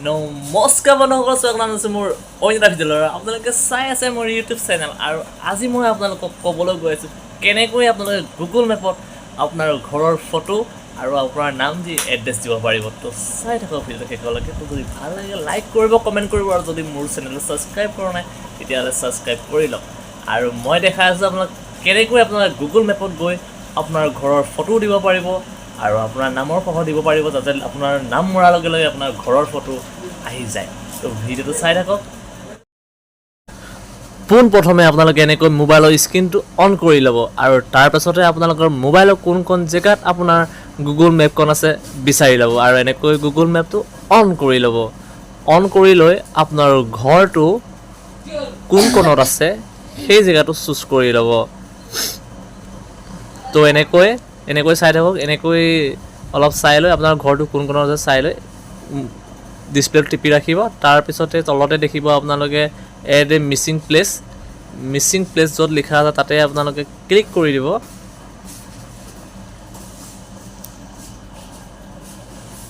নমস্কাৰ বন্ধুসকল, স্বাগতম জনাইছোঁ মোৰ অন্য এটা ভিডিঅ'লৈ। আপোনালোকে চাই আছে মোৰ ইউটিউব চেনেল, আৰু আজি মই আপোনালোকক ক'বলৈ গৈ আছোঁ কেনেকৈ আপোনালোকে গুগল মেপত আপোনাৰ ঘৰৰ ফটো আৰু আপোনাৰ নাম দি এড্ৰেছ দিব পাৰিব। তো চাই থাকক ভিডিঅ'টো শেষলৈকে। তো যদি ভাল লাগে লাইক কৰিব, কমেণ্ট কৰিব, আৰু যদি মোৰ চেনেলটো ছাবস্ক্ৰাইব কৰা নাই তেতিয়াহ'লে ছাবস্ক্ৰাইব কৰি লওক। আৰু মই দেখাই আছোঁ আপোনাক কেনেকৈ আপোনালোকে গুগল মেপত গৈ আপোনাৰ ঘৰৰ ফটো দিব পাৰিব আৰু আপোনাৰ নামৰ সহ দিব পাৰিব, যাতে আপোনাৰ নাম মৰাৰ লগে লগে আপোনাৰ ঘৰৰ ফটো আহি যায়। তো ভিডিঅ'টো চাই থাকক। পোনপ্ৰথমে আপোনালোকে এনেকৈ মোবাইলৰ স্ক্ৰীনটো অন কৰি ল'ব, আৰু তাৰপাছতে আপোনালোকৰ মোবাইলৰ কোন জেগাত আপোনাৰ গুগল মেপখন আছে বিচাৰি ল'ব, আৰু এনেকৈ গুগল মেপটো অন কৰি ল'ব। অন কৰি লৈ আপোনাৰ ঘৰটো কোন কোণত আছে সেই জেগাটো চুজ কৰি ল'ব। তো এনেকৈ চাই থাকক। এনেকৈ অলপ চাই লৈ আপোনাৰ ঘৰটো কোন কোণত আছে চাই লৈ ডিছপ্লেটো টিপি ৰাখিব। তাৰপিছতে তলতে দেখিব আপোনালোকে এড এ মিচিং প্লেচ য'ত লিখা আছে তাতে আপোনালোকে ক্লিক কৰি দিব।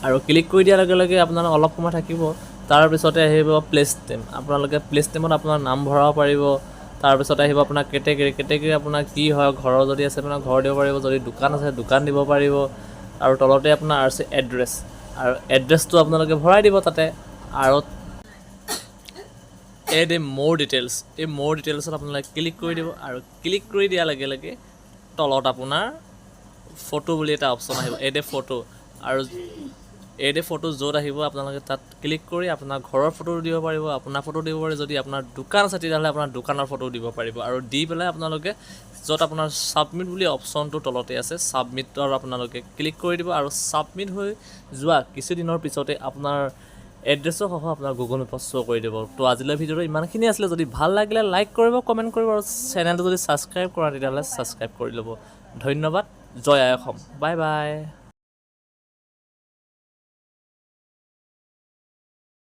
আৰু ক্লিক কৰি দিয়াৰ লগে লগে আপোনাৰ অলপ সময় থাকিব। তাৰপিছতে আহিব প্লেচ নেম। আপোনালোকে প্লেচ নেমত আপোনাৰ নাম ভৰাব পাৰিব। তাৰপিছতে আহিব আপোনাৰ কেটেগৰী আপোনাৰ কি হয়, ঘৰৰ যদি আছে আপোনাৰ ঘৰ দিব পাৰিব, যদি দোকান আছে দোকান দিব পাৰিব। আৰু তলতে আপোনাৰ আছে এড্ৰেছ, আৰু এড্ৰেছটো আপোনালোকে ভৰাই দিব তাতে। আৰু এড এ মোৰ ডিটেইলছ, এই মোৰ ডিটেইলছত আপোনালোকে ক্লিক কৰি দিব। আৰু ক্লিক কৰি দিয়াৰ লগে লগে তলত আপোনাৰ ফটো বুলি এটা অপশ্যন আহিব, এড এ ফটো। আৰু এড এ ফটো য'ত আহিব আপোনালোকে তাত ক্লিক কৰি আপোনাৰ ঘৰৰ ফটো দিব পাৰিব, আপোনাৰ ফটো দিব পাৰিব। যদি আপোনাৰ দোকান আছে তেতিয়াহ'লে আপোনাৰ দোকানৰ ফটো দিব পাৰিব। আৰু দি পেলাই আপোনালোকে য'ত আপোনাৰ ছাবমিট বুলি অপশ্যনটো তলতে আছে, ছাবমিটৰ আপোনালোকে ক্লিক কৰি দিব। আৰু ছাবমিট হৈ যোৱা কিছুদিনৰ পিছতে আপোনাৰ এড্ৰেছৰ সহ আপোনাৰ গুগল মেপত শ্ব' কৰি দিব। তো আজিলৈ ভিডিঅ'টো ইমানখিনি আছিলে। যদি ভাল লাগিলে লাইক কৰিব, কমেণ্ট কৰিব, আৰু চেনেলটো যদি ছাবস্ক্ৰাইব কৰা তেতিয়াহ'লে ছাবস্ক্ৰাইব কৰি ল'ব। ধন্যবাদ। জয় আই অসম। Bye bye.